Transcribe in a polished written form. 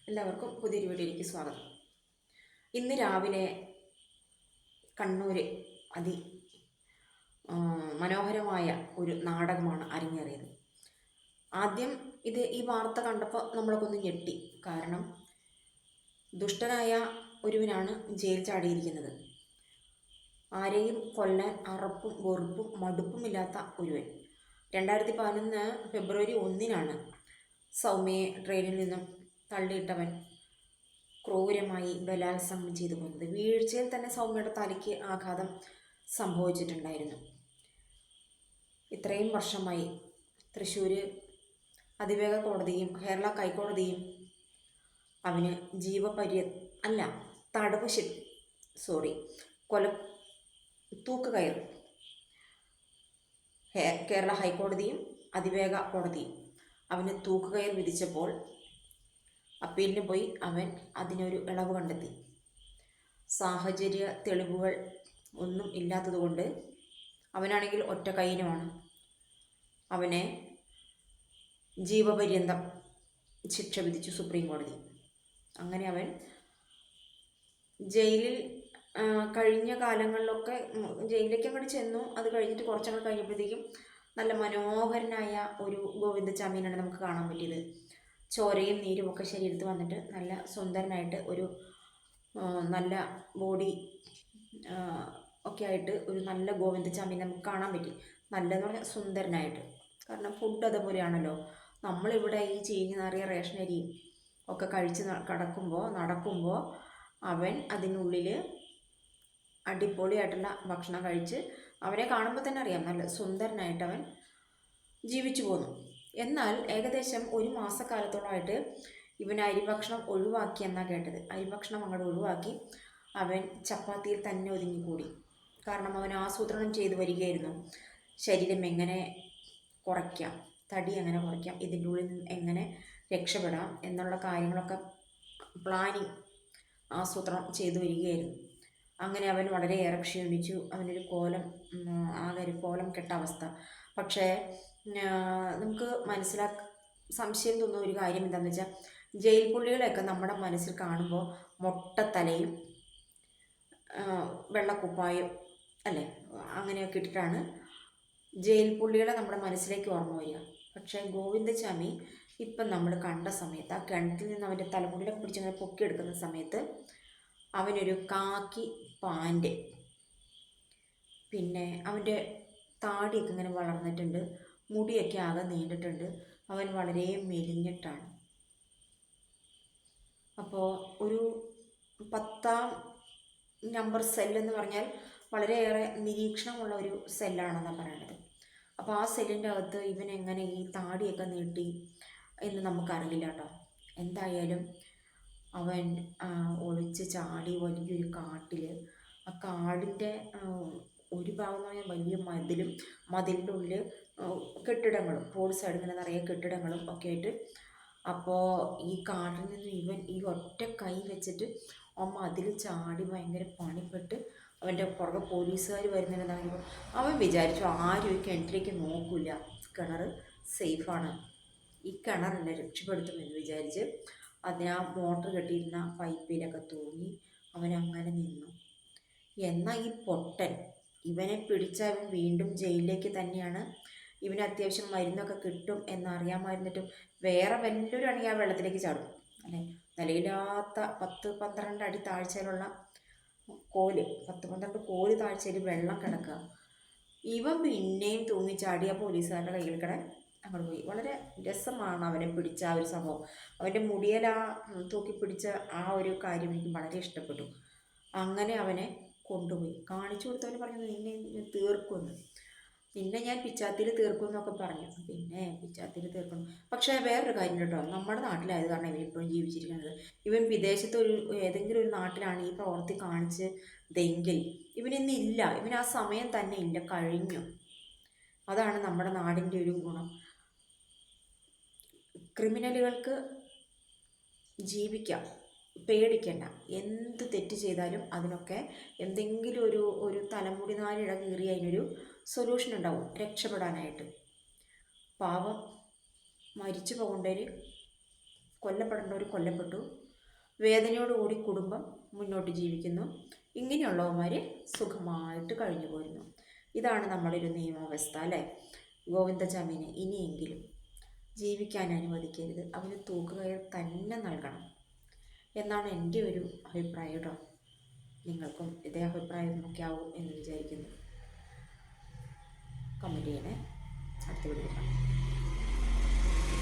എല്ലാവർക്കും പുതിയൊരു വീഡിയോയിലേക്ക് സ്വാഗതം. ഇന്ന് രാവിലെ കണ്ണൂർ അതി മനോഹരമായ ഒരു നാടകമാണ് അരങ്ങേറിയത്. ആദ്യം ഈ വാർത്ത കണ്ടപ്പോൾ നമ്മളൊക്കെ ഒന്ന് ഞെട്ടി. കാരണം ദുഷ്ടനായ ഒരുവനാണ് ജയിൽ ചാടിയിരിക്കുന്നത്. ആരെയും കൊല്ലാൻ അറപ്പും വെറുപ്പും മടുപ്പുമില്ലാത്ത ഒരുവൻ. 2011 ഫെബ്രുവരി 1 സൗമ്യയെ ട്രെയിനിൽ നിന്നും തള്ളിയിട്ടവൻ ക്രൂരമായി ബലാത്സംഗം ചെയ്തു പോകുന്നത്. വീഴ്ചയിൽ തന്നെ സൗമ്യയുടെ തലയ്ക്ക് ആഘാതം സംഭവിച്ചിട്ടുണ്ടായിരുന്നു. ഇത്രയും വർഷമായി തൃശ്ശൂർ അതിവേഗ കോടതിയും കേരള ഹൈക്കോടതിയും അവന് തടവ് തൂക്കുകയർ കേരള ഹൈക്കോടതിയും അതിവേഗ കോടതിയും അവന് തൂക്കുകയർ വിധിച്ചപ്പോൾ അപ്പീലിന് പോയി അവൻ അതിനൊരു ഇളവ് കണ്ടെത്തി. സാഹചര്യ തെളിവുകൾ ഒന്നും ഇല്ലാത്തതുകൊണ്ട് അവനാണെങ്കിൽ ഒറ്റ കൈയിനുമാണ്. അവനെ ജീവപര്യന്തം ശിക്ഷ വിധിച്ചു സുപ്രീം കോടതി. അങ്ങനെ അവൻ ജയിലിൽ കഴിഞ്ഞ കാലങ്ങളിലൊക്കെ ജയിലിലേക്ക് അങ്ങോട്ട് ചെന്നു. അത് കഴിഞ്ഞിട്ട് കുറച്ചങ്ങോട്ട് കഴിഞ്ഞപ്പോഴത്തേക്കും നല്ല മനോഹരനായ ഒരു ഗോവിന്ദചാമീനാണ് നമുക്ക് കാണാൻ പറ്റിയത്. ചോരയും നീരും ഒക്കെ ശരീരത്ത് വന്നിട്ട് നല്ല സുന്ദരനായിട്ട് ഒരു നല്ല ബോഡി ഒക്കെ ആയിട്ട് ഒരു നല്ല ഗോവിന്ദചാമി നമുക്ക് കാണാൻ പറ്റി. നല്ലതെന്ന് പറഞ്ഞാൽ സുന്ദരനായിട്ട്. കാരണം ഫുഡ് അതുപോലെയാണല്ലോ. നമ്മളിവിടെ ഈ ചീഞ്ഞ് നാറിയ റേഷൻ അരിയും ഒക്കെ കഴിച്ച് നടക്കുമ്പോൾ അവൻ അതിനുള്ളിൽ അടിപൊളിയായിട്ടുള്ള ഭക്ഷണം കഴിച്ച് അവനെ കാണുമ്പോൾ തന്നെ അറിയാം നല്ല സുന്ദരനായിട്ട് അവൻ ജീവിച്ചു പോന്നു. എന്നാൽ ഏകദേശം ഒരു മാസക്കാലത്തോളമായിട്ട് ഇവൻ അരിഭക്ഷണം ഒഴിവാക്കിയെന്നാണ് കേട്ടത്. അരിഭക്ഷണം അങ്ങോട്ട് ഒഴിവാക്കി അവൻ ചപ്പാത്തിയിൽ തന്നെ ഒതുങ്ങിക്കൂടി. കാരണം അവൻ ആസൂത്രണം ചെയ്തു വരികയായിരുന്നു. ശരീരം എങ്ങനെ കുറയ്ക്കാം, തടി എങ്ങനെ കുറയ്ക്കാം, ഇതിൻ്റെ ഉള്ളിൽ നിന്ന് എങ്ങനെ രക്ഷപ്പെടാം എന്നുള്ള കാര്യങ്ങളൊക്കെ ആസൂത്രണം ചെയ്തു വരികയായിരുന്നു. അങ്ങനെ അവൻ വളരെയേറെ ക്ഷീണിച്ചു. അവനൊരു ആകെ ഒരു കോലം കെട്ട അവസ്ഥ. പക്ഷേ നമുക്ക് സംശയം തോന്നുന്ന ഒരു കാര്യം എന്താണെന്ന് വെച്ചാൽ, ജയിൽ പുള്ളികളെയൊക്കെ നമ്മുടെ മനസ്സിൽ കാണുമ്പോൾ മൊട്ടത്തലയും വെള്ളക്കുപ്പായും അല്ലേ അങ്ങനെയൊക്കെ ഇട്ടിട്ടാണ് ജയിൽ പുള്ളികളെ നമ്മുടെ മനസ്സിലേക്ക് ഓർമ്മ വരിക. പക്ഷേ ഗോവിന്ദചാമി ഇപ്പം നമ്മൾ കണ്ട സമയത്ത് ആ കിണറ്റിൽ നിന്ന് അവൻ്റെ തലമുടിയിലൊക്കെ പിടിച്ചങ്ങനെ പൊക്കിയെടുക്കുന്ന സമയത്ത് അവനൊരു കാക്കി പാൻറ്, പിന്നെ അവൻ്റെ താടിയൊക്കെ ഇങ്ങനെ വളർന്നിട്ടുണ്ട്, മുടിയൊക്കെ ആകെ നീണ്ടിട്ടുണ്ട്. അവൻ വളരെ മെലിഞ്ഞിട്ടാണ്. അപ്പോൾ ഒരു 10ാം നമ്പർ സെല്ലെന്ന് പറഞ്ഞാൽ വളരെയേറെ നിരീക്ഷണമുള്ള ഒരു സെല്ലാണെന്നാണ് പറയണത്. അപ്പോൾ ആ സെല്ലിൻ്റെ അകത്ത് ഇവൻ എങ്ങനെ ഈ താടിയൊക്കെ നീട്ടി എന്ന് നമുക്കറിയില്ല കേട്ടോ. എന്തായാലും അവൻ ഒളിച്ച് ചാടി വലിയൊരു കാട്ടിൽ. ആ കാടിൻ്റെ ഒരു ഭാഗം എന്ന് പറഞ്ഞാൽ വലിയ മതിലിൻ്റെ ഉള്ളിൽ കെട്ടിടങ്ങളും റോഡ് സൈഡിൽ ഇങ്ങനെ നിറയെ കെട്ടിടങ്ങളും ഒക്കെ ആയിട്ട്. അപ്പോൾ ഈ കാട്ടിൽ നിന്ന് ഇവൻ ഈ ഒറ്റ കൈ വെച്ചിട്ട് ആ മതിൽ ചാടി ഭയങ്കര പണിപ്പെട്ട് അവൻ്റെ പുറകെ പോലീസുകാർ വരുന്നുണ്ടെന്നാണെങ്കിൽ അവൻ വിചാരിച്ചു ആരും ഈ കിണറ്റിലേക്ക് നോക്കില്ല, കിണർ സേഫാണ്, ഈ കിണറെന്നെ രക്ഷപ്പെടുത്തുമെന്ന് വിചാരിച്ച് അതിന് ആ മോട്ടർ കെട്ടിയിരുന്ന പൈപ്പിലൊക്കെ തൂങ്ങി അവനങ്ങനെ നിന്നു. എന്നാൽ ഈ പൊട്ടൻ ഇവനെ പിടിച്ചാൽ അവൻ വീണ്ടും ജയിലിലേക്ക് തന്നെയാണ്. ഇവന് അത്യാവശ്യം മരുന്നൊക്കെ കിട്ടും എന്നറിയാമായിരുന്നിട്ടും വേറെ വല്ലവരാണെങ്കിൽ ആ വെള്ളത്തിലേക്ക് ചാടും അല്ലേ. നിലയില്ലാത്ത 10-12 അടി താഴ്ചയിലുള്ള 10-12 കോല് താഴ്ചയിൽ വെള്ളം കിടക്കുക. ഇവൻ പിന്നെയും തൂങ്ങിച്ചാടിയ പോലീസുകാരുടെ കയ്യിൽ അങ്ങോട്ട് പോയി. വളരെ രസമാണ് അവനെ പിടിച്ച ആ ഒരു സംഭവം. അവൻ്റെ മുടിയല തൂക്കി പിടിച്ച ആ ഒരു കാര്യം എനിക്ക് വളരെ ഇഷ്ടപ്പെട്ടു. അങ്ങനെ അവനെ കൊണ്ടുപോയി കാണിച്ചു കൊടുത്തവന് പറഞ്ഞു, നിന്നെ തീർക്കുമെന്ന്, നിന്നെ ഞാൻ പിച്ചാത്തിയിൽ തീർക്കും എന്നൊക്കെ പറഞ്ഞു. പിന്നെ പിച്ചാത്തിയിൽ തീർക്കണം. പക്ഷേ വേറൊരു കാര്യം കേട്ടോ, നമ്മുടെ നാട്ടിലായത് കാരണം ഇവനിപ്പോഴും ജീവിച്ചിരിക്കുന്നത്. ഇവൻ വിദേശത്ത് ഏതെങ്കിലും ഒരു നാട്ടിലാണ് ഈ പ്രവൃത്തി കാണിച്ചതെങ്കിൽ ഇവനിന്നില്ല, ഇവൻ ആ സമയം തന്നെ ഇല്ല, കഴിഞ്ഞു. അതാണ് നമ്മുടെ നാടിൻ്റെ ഒരു ഗുണം. ക്രിമിനലുകൾക്ക് ജീവിക്കാം, പേടിക്കേണ്ട. എന്ത് തെറ്റ് ചെയ്താലും അതിനൊക്കെ എന്തെങ്കിലും ഒരു തലമുടി നാലിഴ കീറി അതിനൊരു സൊല്യൂഷൻ ഉണ്ടാവും രക്ഷപ്പെടാനായിട്ട്. പാവം മരിച്ചു പോകേണ്ടവർ കൊല്ലപ്പെടേണ്ടവർ കൊല്ലപ്പെട്ടു, വേദനയോടുകൂടി കുടുംബം മുന്നോട്ട് ജീവിക്കുന്നു. ഇങ്ങനെയുള്ളവന്മാർ സുഖമായിട്ട് കഴിഞ്ഞു പോരുന്നു. ഇതാണ് നമ്മുടെ ഒരു നിയമവ്യവസ്ഥ അല്ലേ. ഗോവിന്ദചാമിനെ ഇനിയെങ്കിലും ജീവിക്കാൻ അനുവദിക്കരുത്, അവന് തൂക്കുകയർ തന്നെ നൽകണം എന്നാണ് എൻ്റെ ഒരു അഭിപ്രായം കേട്ടോ. നിങ്ങൾക്കും ഇതേ അഭിപ്രായമൊക്കെ ആവും എന്ന് വിചാരിക്കുന്നു. കമൻറ്റ് ചെയ്യണേ. അടുത്ത വീഡിയോ കാണാം.